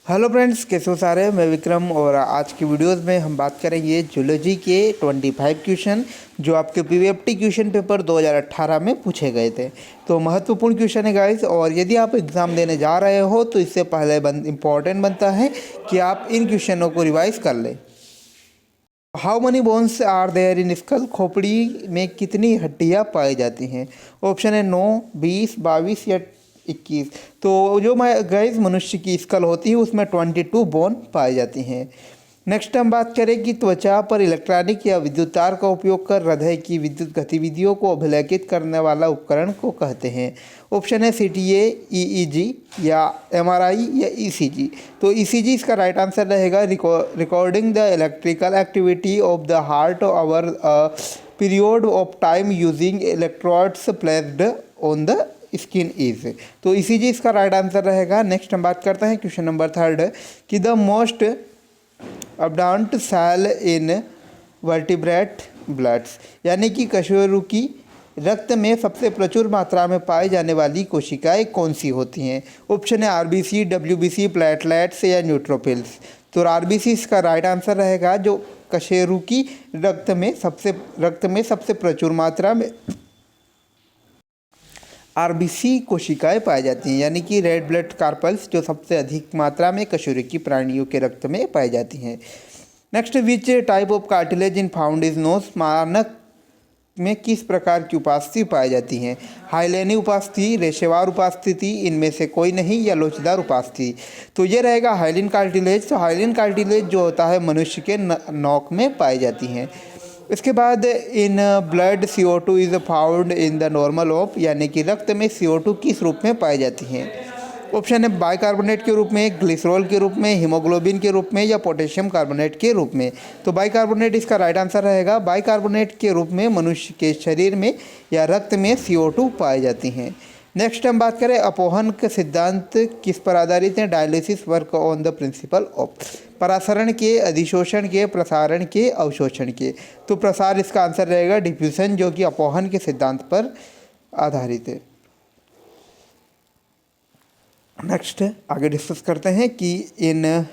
Hello friends, कैसे हो सारे। मैं विक्रम और आज की वीडियोस में हम बात करेंगे जूलॉजी के 25 क्वेश्चन जो आपके पीवीएफटी क्वेश्चन पेपर 2018 में पूछे गए थे। तो महत्वपूर्ण क्वेश्चन है गाइस, और यदि आप एग्ज़ाम देने जा रहे हो तो इससे पहले इम्पॉर्टेंट बनता है कि आप इन क्वेश्चनों को रिवाइज कर लें। How many bones are there in skull, खोपड़ी में कितनी हड्डियाँ पाई जाती हैं। ऑप्शन है 9, 20, 22 या 21। तो जो गाइस मनुष्य की स्कल होती है उसमें 22 बोन पाई जाती हैं। नेक्स्ट हम बात करें कि त्वचा पर इलेक्ट्रॉनिक या विद्युत तार का उपयोग कर हृदय की विद्युत गतिविधियों को अभिलेखित करने वाला उपकरण को कहते हैं। ऑप्शन है CTA, EEG या MRI या ECG। तो ECG इसका राइट आंसर रहेगा। Recording the electrical activity of the heart over period of time using electrodes placed on the skin is. तो ECG इसका राइट आंसर रहेगा। नेक्स्ट हम बात करते हैं क्वेश्चन नंबर 3 कि the most abundant cell in vertebrate bloods, यानी कि कशेरुकी रक्त में सबसे प्रचुर मात्रा में पाई जाने वाली कोशिकाएं कौन सी होती हैं। ऑप्शन है RBC, WBC, प्लेटलेट्स या न्यूट्रोफिल्स। तो RBC इसका राइट आंसर रहेगा। जो कशेरुकी रक्त में सबसे प्रचुर मात्रा में RBC कोशिकाएं पाई जाती हैं, यानी कि रेड ब्लड कार्पल्स जो सबसे अधिक मात्रा में कशेरुकी प्राणियों के रक्त में पाई जाती हैं। Next, which type of cartilage in found is nose, मानक में किस प्रकार की उपास्थि पाई जाती हैं। हाइलेनी उपास्थि, रेशेवार उपास्थि, इनमें से कोई नहीं, या लोचदार उपास्थि। तो ये रहेगा हाइलिन कार्टिलेज। तो हाइलिन कार्टिलेज जो होता है मनुष्य के नोक में पाई जाती हैं। इसके बाद in blood CO2 is found in the normal of, यानी कि रक्त में CO2 किस रूप में पाई जाती हैं। ऑप्शन है बाइकार्बोनेट के रूप में, ग्लिसरॉल के रूप में, हीमोग्लोबिन के रूप में या पोटेशियम कार्बोनेट के रूप में। तो बाइकार्बोनेट इसका राइट आंसर रहेगा। बाइकार्बोनेट के रूप में मनुष्य के शरीर में या रक्त में CO2 पाई जाती हैं। नेक्स्ट हम बात करें अपोहन के सिद्धांत किस पर आधारित है। Dialysis work on the principle of, परासरण के, अधिशोषण के, प्रसारण के, अवशोषण के। तो प्रसार इसका आंसर रहेगा। डिफ्यूजन जो कि अपोहन के सिद्धांत पर आधारित है। नेक्स्ट आगे डिस्कस करते हैं कि in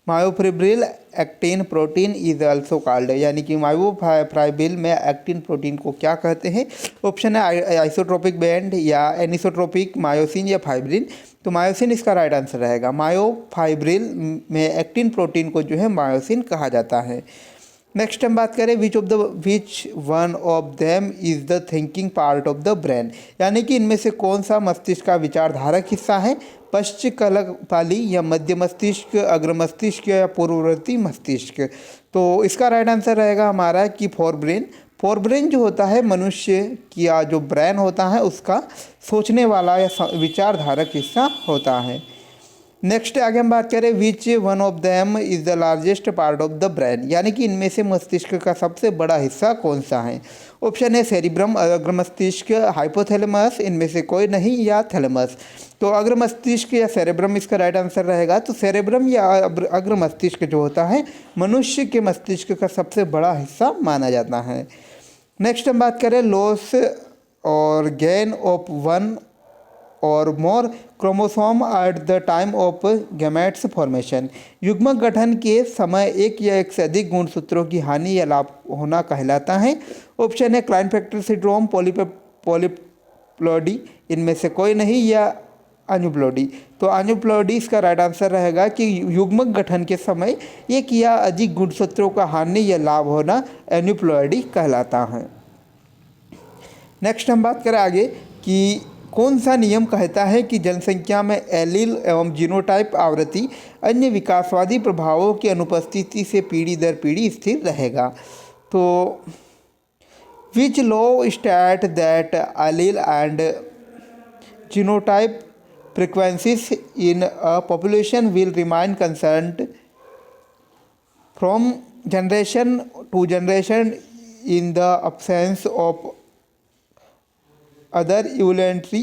myofibril actin protein is also called, यानी कि मायोफिब्रिल में एक्टिन प्रोटीन को क्या कहते हैं। ऑप्शन है आइसोट्रोपिक बैंड या एनिसोट्रोपिक, मायोसिन या फाइब्रिन। तो मायोसिन इसका राइट आंसर रहेगा। मायोफिब्रिल में एक्टिन प्रोटीन को जो है मायोसिन कहा जाता है। नेक्स्ट हम बात करें which one of them is the thinking part of the brain, यानी कि इनमें से कौन सा मस्तिष्क का विचारधारक हिस्सा है। पश्चकपाली या मध्य मस्तिष्क, अग्र मस्तिष्क या पूर्ववर्ती मस्तिष्क। तो इसका राइट आंसर रहेगा हमारा कि फोरब्रेन। फोरब्रेन जो होता है मनुष्य का जो ब्रेन होता है उसका सोचने वाला या विचारधारक हिस्सा होता है। नेक्स्ट आगे हम बात करें which one of them is the largest part of the brain, यानी कि इनमें से मस्तिष्क का सबसे बड़ा हिस्सा कौन सा है। ऑप्शन है सेरिब्रम, अग्र मस्तिष्क, हाइपोथैलेमस, इनमें से कोई नहीं, या थैलेमस। तो अग्र मस्तिष्क या सेरेब्रम इसका राइट आंसर रहेगा। तो सेरेब्रम या अग्र मस्तिष्क जो होता है मनुष्य के मस्तिष्क का सबसे बड़ा हिस्सा माना जाता है। नेक्स्ट हम बात करें लॉस और गेन ऑफ वन और more chromosome at the time of gametes formation, युग्मक गठन के समय एक या एक से अधिक गुणसूत्रों की हानि या लाभ होना कहलाता है। ऑप्शन है क्लाइनफेक्टर सिंड्रोम, पॉलीप्लोडी, इनमें से कोई नहीं, या एन्यूप्लोडी। तो एन्यूप्लोडी इसका राइट आंसर रहेगा कि युग्मक गठन के समय एक या अधिक गुणसूत्रों का हानि या लाभ होना एन्यूप्लोडी कहलाता है। नेक्स्ट हम बात करें आगे कि कौन सा नियम कहता है कि जनसंख्या में एलील एवं जीनोटाइप आवृत्ति अन्य विकासवादी प्रभावों की अनुपस्थिति से पीढ़ी दर पीढ़ी स्थिर रहेगा। तो which law state that allele and genotype frequencies in a population will remain constant from generation to generation in the absence of other evolutionary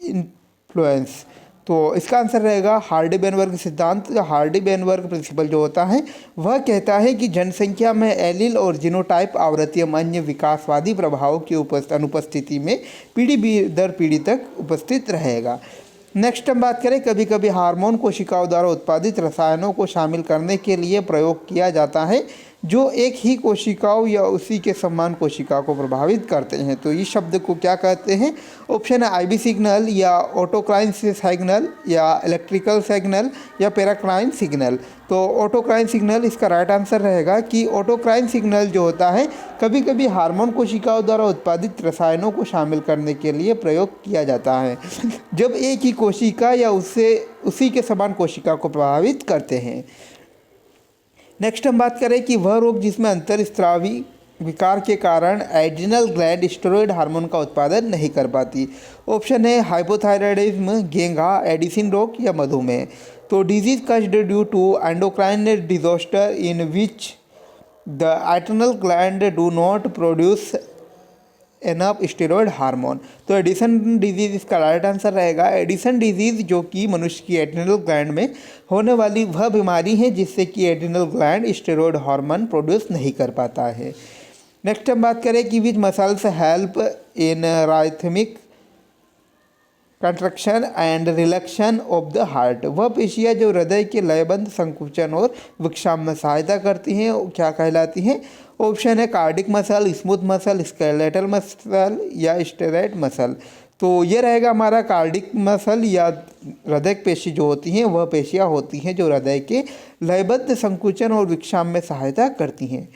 influence. तो इसका आंसर रहेगा हार्डी-बेनवर्ग सिद्धांत। हार्डी-बेनवर्ग प्रिंसिपल जो होता है वह कहता है कि जनसंख्या में एलील और जीनोटाइप आवृत्ति अन्य विकासवादी प्रभावों की अनुपस्थिति में पीढ़ी दर पीढ़ी तक उपस्थित रहेगा। नेक्स्ट हम बात करें, कभी कभी हार्मोन कोशिकाओं द्वारा उत्पादित रसायनों को शामिल करने के लिए प्रयोग किया जाता है जो एक ही कोशिकाओं या उसी के समान कोशिका को प्रभावित करते हैं। तो इस शब्द को क्या कहते हैं? ऑप्शन है आईबी सिग्नल या ऑटोक्राइन सिग्नल या इलेक्ट्रिकल सिग्नल या पैराक्राइन सिग्नल। तो ऑटोक्राइन सिग्नल इसका राइट आंसर रहेगा कि ऑटोक्राइन सिग्नल जो होता है कभी कभी हार्मोन कोशिकाओं द्वारा उत्पादित रसायनों को शामिल करने के लिए प्रयोग किया जाता है जब एक ही कोशिका या उससे उसी के समान कोशिका को प्रभावित करते हैं। नेक्स्ट हम बात करें कि वह रोग जिसमें अंतरस्रावी विकार के कारण एड्रिनल ग्लैंड स्टेरॉयड हार्मोन का उत्पादन नहीं कर पाती। ऑप्शन है हाइपोथायराइडिज्म, गेंगा, एडिसन रोग या मधुमेह। तो disease caused due to endocrine disorder in which the adrenal gland do not produce enough steroid hormone. तो एडिसन डिजीज़ इसका राइट आंसर रहेगा। एडिसन डिजीज़ जो कि मनुष्य की एड्रिनल ग्लैंड में होने वाली वह बीमारी है जिससे कि adrenal gland steroid hormone produce नहीं कर पाता है। नेक्स्ट हम बात करें कि which muscles help in rhythmic contraction and relaxation of the heart. वह पेशियाँ जो हृदय के लयबंध, संकुचन और विक्षाम में सहायता करती हैं वो क्या कहलाती हैं? ऑप्शन है cardiac muscle, smooth muscle, skeletal muscle या स्टेरॉयड मसल। तो ये रहेगा हमारा कार्डिक मसल या हृदय पेशी जो होती हैं वह पेशियाँ होती हैं जो हृदय के लयबद्ध, संकुचन और विक्षाम में सहायता करती हैं।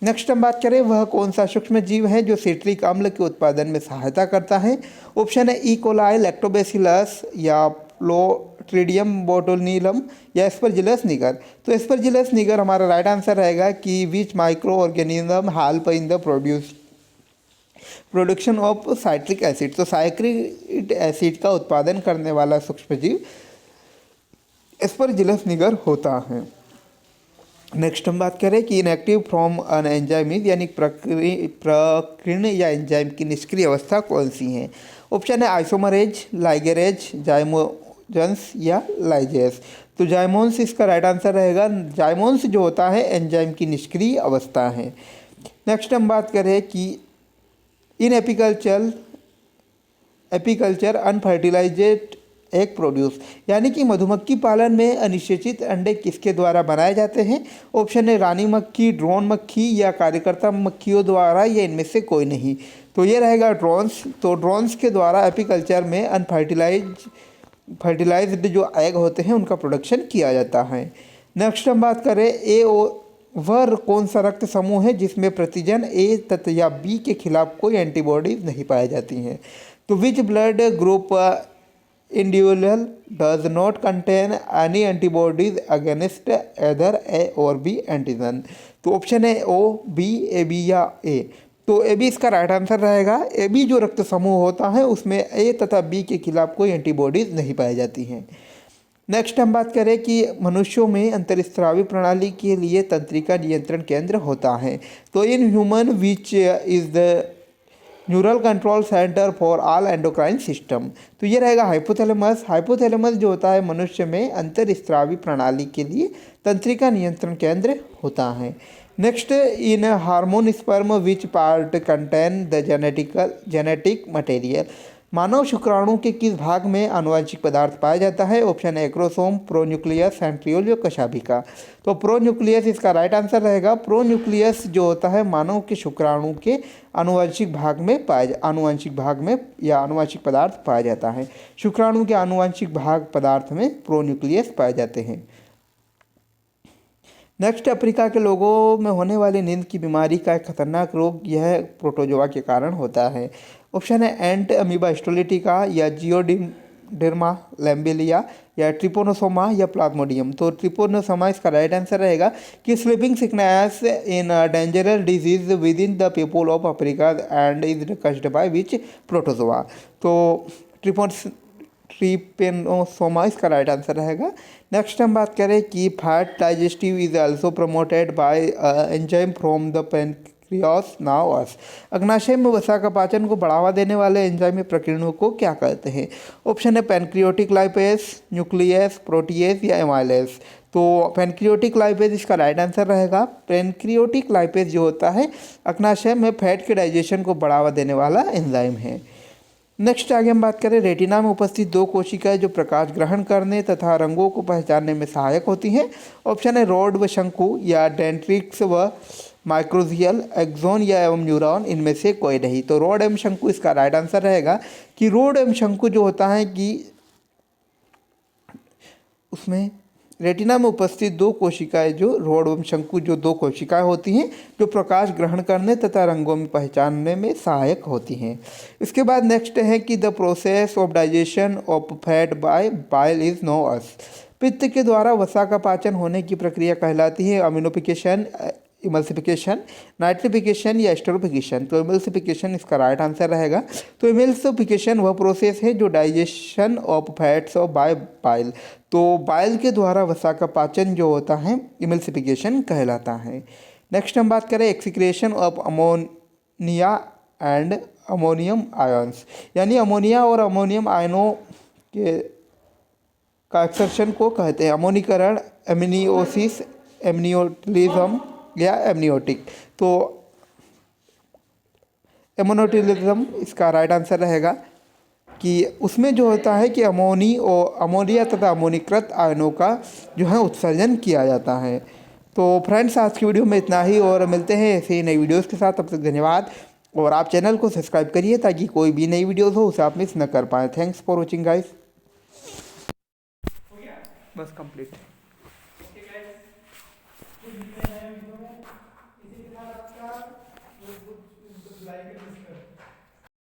नेक्स्ट हम बात करें वह कौन सा सूक्ष्म जीव है जो सिट्रिक अम्ल के उत्पादन में सहायता करता है। ऑप्शन है ई कोलाई, लैक्टोबैसिलस या क्लोस्ट्रीडियम बोटुलिनम या एस्परजिलस निगर। तो एस्परजिलस निगर हमारा राइट आंसर रहेगा कि which micro organism help in the production of citric acid. तो साइट्रिक एसिड का उत्पादन करने वाला सूक्ष्म जीव एस्परजिलस निगर होता है। नेक्स्ट हम बात करें कि इनएक्टिव फ्रॉम अन एंजाइम यानी प्रकीर्ण या एंजाइम की निष्क्रिय अवस्था कौन सी है। ऑप्शन है आइसोमरेज, लाइगेरेज, जाइमोजेंस या लाइजेस। तो जाइमोन्स इसका राइट आंसर रहेगा। जाइमोन्स जो होता है एंजाइम की निष्क्रिय अवस्था है। नेक्स्ट हम बात करें कि इन एपीकल्चर अनफर्टिलाइज्ड एग प्रोड्यूस, यानी कि मधुमक्खी पालन में अनिषेचित अंडे किसके द्वारा बनाए जाते हैं। ऑप्शन है रानी मक्खी, ड्रोन मक्खी या कार्यकर्ता मक्खियों द्वारा या इनमें से कोई नहीं। तो ये रहेगा ड्रोन्स। तो ड्रोन्स के द्वारा एपीकल्चर में फर्टिलाइज्ड जो एग होते हैं उनका प्रोडक्शन किया जाता है। नेक्स्ट हम बात करें ए ओ वह कौन सा रक्त समूह है जिसमें प्रतिजन ए तथा या बी के खिलाफ कोई एंटीबॉडीज नहीं पाई जाती हैं। तो which blood group individual does not contain any antibodies against either A और B antigen। तो ऑप्शन है ओ, बी, ए बी या ए। तो ए बी इसका राइट आंसर रहेगा। ए बी जो रक्त समूह होता है उसमें ए तथा बी के खिलाफ कोई एंटीबॉडीज नहीं पाई जाती हैं। नेक्स्ट हम बात करें कि मनुष्यों में अंतरस्रावी प्रणाली के लिए तंत्रिका नियंत्रण केंद्र होता है। तो in human which is the neural control centre for all endocrine system. तो ये रहेगा हाइपोथैलेमस। हाइपोथैलेमस जो होता है मनुष्य में अंतरस्रावी प्रणाली के लिए तंत्रिका नियंत्रण केंद्र होता है। Next in human sperm which part contain the genetic material. मानव शुक्राणु के किस भाग में आनुवंशिक पदार्थ पाया जाता है। ऑप्शन है एक्रोसोम, प्रोन्यूक्लियस, सेंट्रियोल या कशाभिका। तो प्रोन्यूक्लियस इसका राइट आंसर रहेगा। प्रोन्यूक्लियस जो होता है मानव के शुक्राणु के आनुवंशिक भाग में या आनुवंशिक पदार्थ पाया जाता है। शुक्राणु के आनुवंशिक भाग पदार्थ में प्रोन्यूक्लियस पाए जाते हैं। नेक्स्ट अफ्रीका के लोगों में होने वाली नींद की बीमारी का एक खतरनाक रोग यह प्रोटोजोआ के कारण होता है। ऑप्शन है एंट अमीबा हिस्टोलिटिका या जियोडिर्मा लैम्बेलिया या ट्रिपोनोसोमा या प्लाज्मोडियम। तो ट्रिपोनोसोमा इसका राइट आंसर रहेगा कि sleeping sickness in dangerous disease with in the people of Africa and is caused by which protozoa. तो ट्रिपेनोसोमा इसका राइट आंसर रहेगा। नेक्स्ट हम बात करें कि fat digestive is also promoted by enzyme from the pancreas नाउस। अग्नाशय में वसा का पाचन को बढ़ावा देने वाले एंजाइमी प्रकीर्णों को क्या कहते हैं। ऑप्शन है पैनक्रियोटिक लाइपेज, न्यूक्लियस, प्रोटीएज या एमाइलेज। तो पैनक्रियोटिक लाइपेज इसका राइट आंसर रहेगा। पैनक्रियोटिक लाइपेज जो होता है अग्नाशय में फैट के डाइजेशन को बढ़ावा देने वाला एंजाइम है। नेक्स्ट आगे हम बात करें रेटिना में उपस्थित दो कोशिकाएं जो प्रकाश ग्रहण करने तथा रंगों को पहचानने में सहायक होती हैं। ऑप्शन है रॉड व शंकु, या डेंड्रिक्स व माइक्रोजियल, एक्सोन या एवं न्यूरॉन, इनमें से कोई नहीं। तो रॉड एवं शंकु इसका राइट आंसर रहेगा कि रॉड एवं शंकु जो होता है कि उसमें रेटिना में उपस्थित दो कोशिकाएं जो रॉड एवं शंकु जो दो कोशिकाएं होती हैं जो प्रकाश ग्रहण करने तथा रंगों में पहचानने में सहायक होती हैं। इसके बाद नेक्स्ट है कि the process of digestion of fat by bile is known as. पित्त के द्वारा वसा का पाचन होने की प्रक्रिया कहलाती है अम्योनिफिकेशन, इमल्सिफिकेशन, नाइट्रिफिकेशन या स्टेरोफिकेशन। तो इमल्सिफिकेशन इसका राइट आंसर रहेगा। तो इमल्सिफिकेशन वह प्रोसेस है जो digestion of fats of by bile, तो बाइल के द्वारा वसा का पाचन जो होता है इमल्सिफिकेशन कहलाता है। नेक्स्ट हम बात करें excretion of ammonia and ammonium ions, यानी अमोनिया और अमोनियम आयनों के का एक्सर्शन को कहते हैं अमोनीकरण, एमनियोसिस, एमनियोटिलिज्म या एमनियोटिक। तो एमोनोटिलिज्म इसका राइट आंसर रहेगा कि उसमें जो होता है कि अमोनिया तथा अमोनीकृत आयनों का जो है उत्सर्जन किया जाता है। तो फ्रेंड्स आज की वीडियो में इतना ही, और मिलते हैं ऐसे ही नई वीडियोस के साथ। तब तक धन्यवाद, और आप चैनल को सब्सक्राइब करिए ताकि कोई भी नई वीडियोस हो उसे आप मिस न कर पाएँ। Thanks for watching guys. बस कंप्लीट।